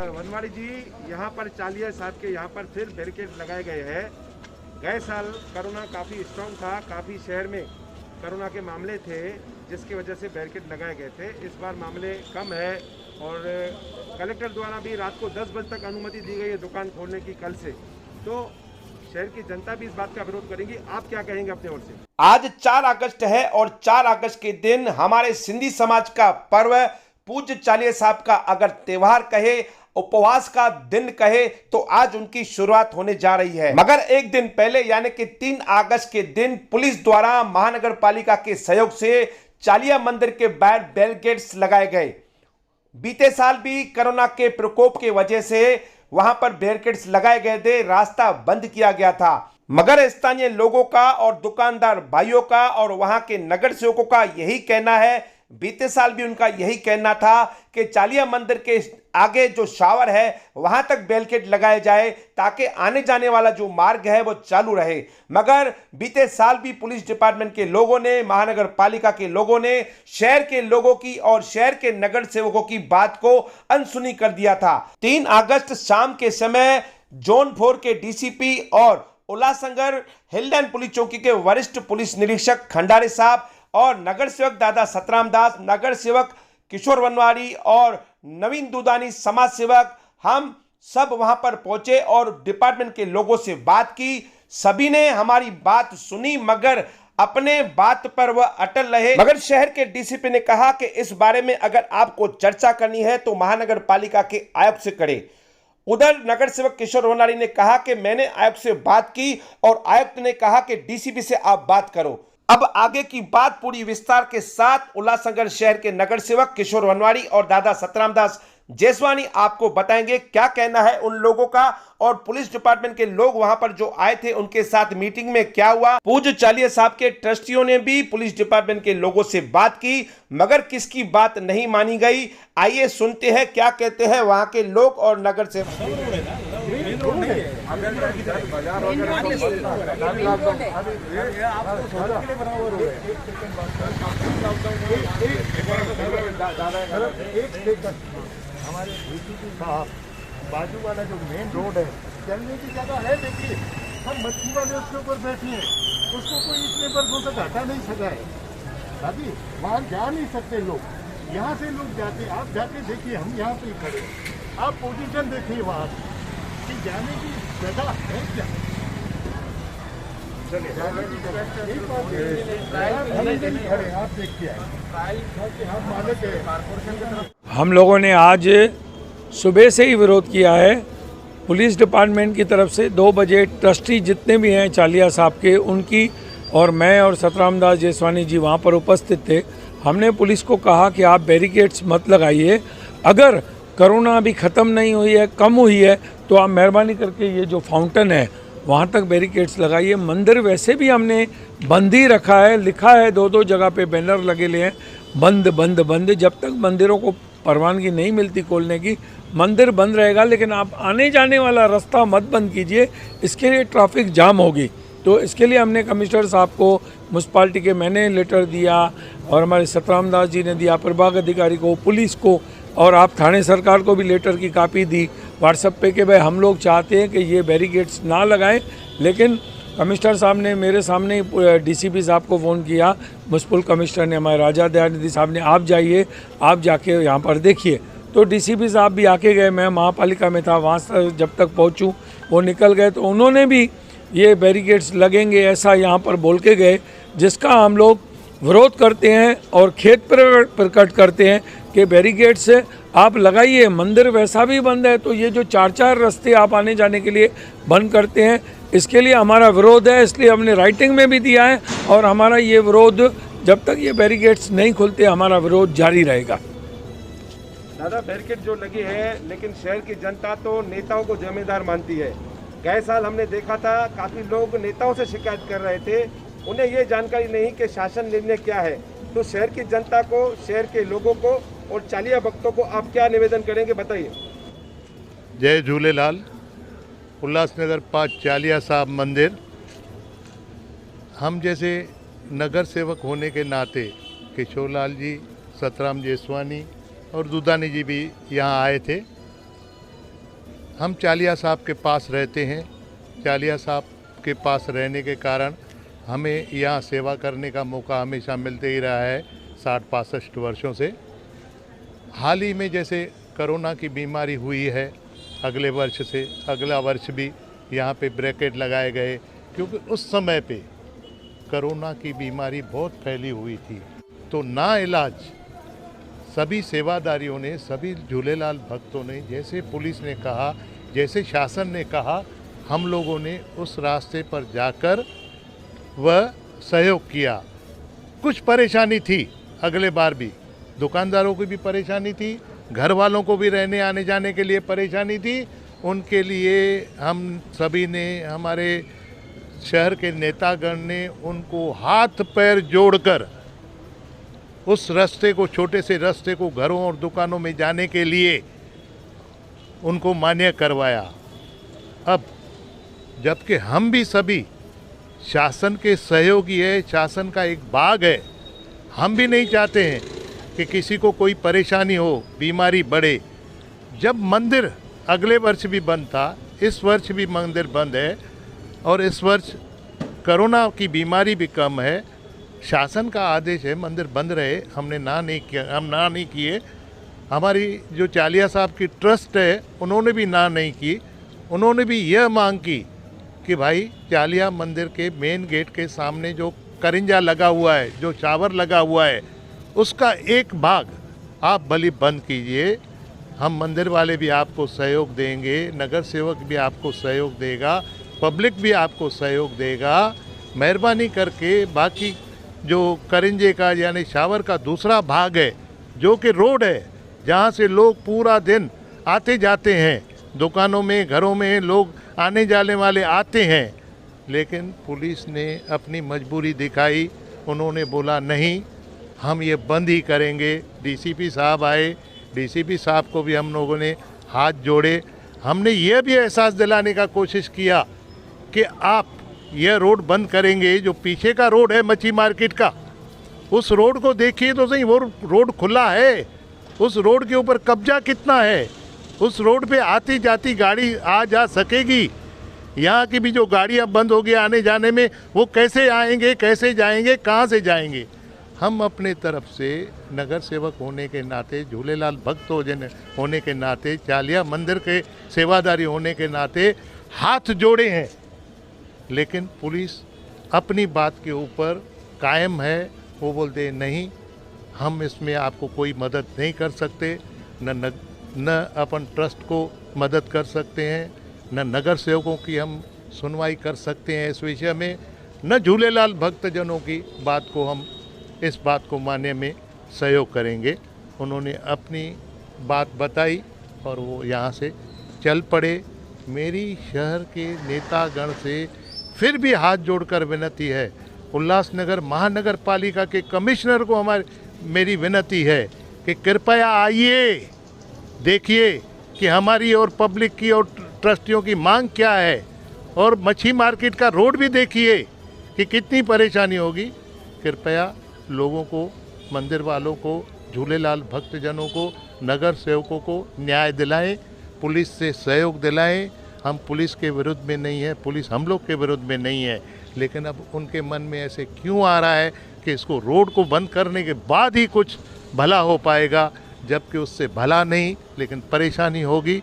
वनवाड़ी जी, यहाँ पर चालिया साहब के यहाँ पर फिर बैरिकेड लगाए गए हैं। गए साल कोरोना काफ़ी स्ट्रॉन्ग था, काफ़ी शहर में कोरोना के मामले थे जिसकी वजह से बैरिकेड लगाए गए थे। इस बार मामले कम है और कलेक्टर द्वारा भी रात को 10 बजे तक अनुमति दी गई है दुकान खोलने की कल से। तो शहर की जनता भी इस बात का विरोध करेंगी। आप क्या कहेंगे अपने ओर से? आज 4 अगस्त है और 4 अगस्त के दिन हमारे सिंधी समाज का पर्व पूज्य चालिया साहब का अगर त्योहार कहे, उपवास का दिन कहे, तो आज उनकी शुरुआत होने जा रही है। मगर एक दिन पहले यानी कि 3 अगस्त के दिन पुलिस द्वारा महानगर पालिका के सहयोग से चालिया मंदिर के बाहर बैरिकेड्स लगाए गए। बीते साल भी कोरोना के प्रकोप की वजह से वहां पर बैरिकेड्स लगाए गए थे, रास्ता बंद किया गया था। मगर स्थानीय लोगों का और दुकानदार भाइयों का और वहां के नगर सेवकों का यही कहना है, बीते साल भी उनका यही कहना था कि चालिया मंदिर के आगे जो शावर है वहां तक बैरिकेड लगाए जाए ताकि आने जाने वाला जो मार्ग है वो चालू रहे। मगर बीते साल भी पुलिस डिपार्टमेंट के लोगों ने, महानगर पालिका के लोगों ने शहर के लोगों की और शहर के नगर सेवकों की बात को अनसुनी कर दिया था। 3 अगस्त शाम के समय जोन 4 के डीसीपी और उल्लासनगर हिलडैन पुलिस चौकी के वरिष्ठ पुलिस निरीक्षक खंडारे साहब और नगर सेवक दादा सतराम दास, नगर सेवक किशोर वनवाड़ी और नवीन दुदानी समाज सेवक, हम सब वहां पर पहुंचे और डिपार्टमेंट के लोगों से बात की। सभी ने हमारी बात सुनी मगर अपने बात पर वह अटल रहे। मगर शहर के डीसीपी ने कहा कि इस बारे में अगर आपको चर्चा करनी है तो महानगर पालिका के आयुक्त से करें। उधर नगर सेवक किशोर वनवाड़ी ने कहा कि मैंने आयुक्त से बात की और आयुक्त ने कहा कि डीसीपी से आप बात करो। अब आगे की बात पूरी विस्तार के साथ उल्लासनगर शहर के नगर सेवक किशोर वनवाड़ी और दादा सतराम दास जेसवानी आपको बताएंगे क्या कहना है उन लोगों का और पुलिस डिपार्टमेंट के लोग वहां पर जो आए थे उनके साथ मीटिंग में क्या हुआ। पूज्य चालिया साहब के ट्रस्टियों ने भी पुलिस डिपार्टमेंट के लोगों से बात की मगर किसकी बात नहीं मानी गई। आइए सुनते हैं क्या कहते हैं वहां के लोग और नगर सेवक। हमारे डीसीपी साहब बाजू वाला जो मेन रोड है चलने की जगह है, देखिए हम मच्छी वाले उसके ऊपर बैठे हैं, उसको कोई इतने बरसों तक हटा नहीं सका है। अभी वहाँ जा नहीं सकते लोग, यहाँ से लोग जाते, आप जाके देखिए, हम यहाँ पे खड़े, आप पोजीशन देखिए वहाँ कि जाने की जगह है क्या। हम लोगों ने आज सुबह से ही विरोध किया है। पुलिस डिपार्टमेंट की तरफ से 2 बजे ट्रस्टी जितने भी हैं चालिया साहब के, उनकी और मैं और सतराम दास जेसवानी जी वहाँ पर उपस्थित थे। हमने पुलिस को कहा कि आप बैरिकेड्स मत लगाइए, अगर कोरोना अभी ख़त्म नहीं हुई है, कम हुई है, तो आप मेहरबानी करके ये जो फाउंटेन है वहाँ तक बैरिकेड्स लगाइए। मंदिर वैसे भी हमने बंद ही रखा है, लिखा है 2-2 जगह पे बैनर लगे ले हैं, बंद बंद बंद। जब तक मंदिरों को परवानगी नहीं मिलती खोलने की, मंदिर बंद रहेगा। लेकिन आप आने जाने वाला रास्ता मत बंद कीजिए, इसके लिए ट्रैफिक जाम होगी। तो इसके लिए हमने कमिश्नर साहब को, म्यूनसिपाल्टी के मैंने लेटर दिया और हमारे सतराम दास जी ने दिया, प्रभाग अधिकारी को, पुलिस को, और आप थाने सरकार को भी लेटर की कापी दी व्हाट्सएप पे कि भाई हम लोग चाहते हैं कि ये बैरिकेड्स ना लगाएं। लेकिन कमिश्नर साहब ने मेरे सामने ही डीसीपी साहब को फ़ोन किया, म्युनिसिपल कमिश्नर ने, हमारे राजा दयानिधि साहब ने, आप जाइए, आप जाके यहाँ पर देखिए। तो डीसीपी साहब भी आके गए, मैं महापालिका में था, वहाँ से जब तक पहुँचूँ वो निकल गए, तो उन्होंने भी ये बैरिकेड्स लगेंगे ऐसा यहाँ पर बोल के गए, जिसका हम लोग विरोध करते हैं और खेद प्रकट करते हैं कि बैरिकेड्स आप लगाइए। मंदिर वैसा भी बंद है, तो ये जो 4-4 रास्ते आप आने जाने के लिए बंद करते हैं, इसके लिए हमारा विरोध है। इसलिए हमने राइटिंग में भी दिया है और हमारा ये विरोध जब तक ये बैरिकेड्स नहीं खुलते, हमारा विरोध जारी रहेगा। दादा, बैरिकेड जो लगी है, लेकिन शहर की जनता तो नेताओं को जिम्मेदार मानती है। गए साल हमने देखा था काफ़ी लोग नेताओं से शिकायत कर रहे थे, उन्हें ये जानकारी नहीं कि शासन निर्णय क्या है। तो शहर की जनता को, शहर के लोगों को और चालिया भक्तों को आप क्या निवेदन करेंगे, बताइए। जय झूलेलाल। उल्लासनगर 5 चालिया साहब मंदिर, हम जैसे नगर सेवक होने के नाते किशोरलाल जी, सतराम जेसवानी और दुदानी जी भी यहाँ आए थे हम चालिया साहब के पास रहते हैं। चालिया साहब के पास रहने के कारण हमें यहाँ सेवा करने का मौका हमेशा मिलते ही रहा है 60-65 वर्षों से। हाल ही में जैसे कोरोना की बीमारी हुई है, अगले वर्ष से अगला वर्ष भी यहाँ पे ब्रैकेट लगाए गए, क्योंकि उस समय पे कोरोना की बीमारी बहुत फैली हुई थी। तो ना इलाज सभी सेवादारियों ने, सभी झूलेलाल भक्तों ने, जैसे पुलिस ने कहा, जैसे शासन ने कहा, हम लोगों ने उस रास्ते पर जाकर वह सहयोग किया। कुछ परेशानी थी, अगले बार भी दुकानदारों की भी परेशानी थी, घर वालों को भी रहने आने जाने के लिए परेशानी थी। उनके लिए हम सभी ने, हमारे शहर के नेतागण ने उनको हाथ पैर जोड़कर उस रास्ते को, छोटे से रास्ते को घरों और दुकानों में जाने के लिए उनको मान्य करवाया। अब जबकि हम भी सभी शासन के सहयोगी है, शासन का एक भाग है, हम भी नहीं चाहते हैं कि किसी को कोई परेशानी हो, बीमारी बढ़े। जब मंदिर अगले वर्ष भी बंद था, इस वर्ष भी मंदिर बंद है और इस वर्ष कोरोना की बीमारी भी कम है, शासन का आदेश है मंदिर बंद रहे, हमने ना नहीं किया, हम ना नहीं किए। हमारी जो चालिया साहब की ट्रस्ट है उन्होंने भी ना नहीं की। उन्होंने भी यह मांग की कि भाई चालिया मंदिर के मेन गेट के सामने जो करिंजा लगा हुआ है, जो चावर लगा हुआ है, उसका एक भाग आप भली बंद कीजिए। हम मंदिर वाले भी आपको सहयोग देंगे, नगर सेवक भी आपको सहयोग देगा, पब्लिक भी आपको सहयोग देगा। मेहरबानी करके बाकी जो करिंजे का यानी शावर का दूसरा भाग है, जो कि रोड है, जहाँ से लोग पूरा दिन आते जाते हैं, दुकानों में, घरों में लोग आने जाने वाले आते हैं, लेकिन पुलिस ने अपनी मजबूरी दिखाई। उन्होंने बोला नहीं, हम ये बंद ही करेंगे। डीसीपी साहब आए, डीसीपी साहब को भी हम लोगों ने हाथ जोड़े। हमने ये भी एहसास दिलाने का कोशिश किया कि आप यह रोड बंद करेंगे, जो पीछे का रोड है मच्छी मार्केट का, उस रोड को देखिए तो सही, वो रोड खुला है, उस रोड के ऊपर कब्जा कितना है, उस रोड पे आती जाती गाड़ी आ जा सकेगी। यहाँ की भी जो गाड़ियाँ बंद हो गई आने जाने में, वो कैसे आएंगे, कैसे जाएंगे, कहाँ से जाएंगे। हम अपने तरफ से नगर सेवक होने के नाते, झूलेलाल भक्त होने के नाते, चालिया मंदिर के सेवादारी होने के नाते हाथ जोड़े हैं, लेकिन पुलिस अपनी बात के ऊपर कायम है। वो बोलते नहीं, हम इसमें आपको कोई मदद नहीं कर सकते, न अपन ट्रस्ट को मदद कर सकते हैं, न नगर सेवकों की हम सुनवाई कर सकते हैं इस विषय में, न झूलेलाल भक्तजनों की बात को हम इस बात को मानने में सहयोग करेंगे। उन्होंने अपनी बात बताई और वो यहाँ से चल पड़े। मेरी शहर के नेतागण से फिर भी हाथ जोड़कर विनती है, उल्लासनगर महानगर पालिका के कमिश्नर को मेरी विनती है कि कृपया आइए, देखिए कि हमारी और पब्लिक की और ट्रस्टियों की मांग क्या है, और मच्छी मार्केट का रोड भी देखिए कि कितनी परेशानी होगी। कृपया लोगों को, मंदिर वालों को, झूलेलाल भक्तजनों को, नगर सेवकों को न्याय दिलाएं, पुलिस से सहयोग दिलाएं। हम पुलिस के विरुद्ध में नहीं है, पुलिस हम लोग के विरुद्ध में नहीं है, लेकिन अब उनके मन में ऐसे क्यों आ रहा है कि इसको रोड को बंद करने के बाद ही कुछ भला हो पाएगा, जबकि उससे भला नहीं लेकिन परेशानी होगी।